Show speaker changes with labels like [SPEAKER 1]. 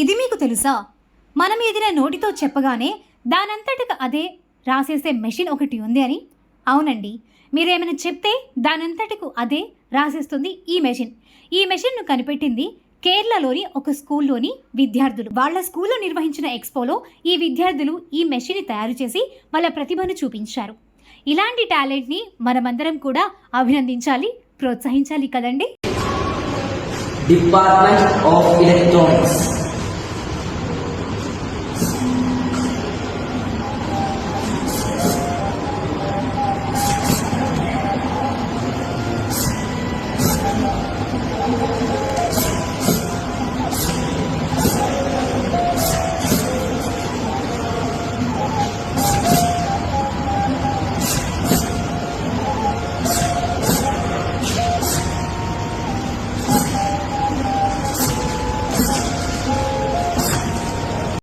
[SPEAKER 1] ఇది మీకు తెలుసా? మనం ఏదైనా నోటితో చెప్పగానే దానంతటికి అదే రాసేసే మెషిన్ ఒకటి ఉంది అని. అవునండి, మీరేమైనా చెప్తే దానంతటికి అదే రాసేస్తుంది ఈ మెషిన్. ఈ మెషిన్ను కనిపెట్టింది కేరళలోని ఒక స్కూల్లోని విద్యార్థులు. వాళ్ళ స్కూల్లో నిర్వహించిన ఎక్స్పోలో ఈ విద్యార్థులు ఈ మెషిన్ని తయారు చేసి వాళ్ళ ప్రతిభను చూపించారు. ఇలాంటి టాలెంట్ని మనమందరం కూడా అభినందించాలి, ప్రోత్సహించాలి కదండి.
[SPEAKER 2] Department of electronics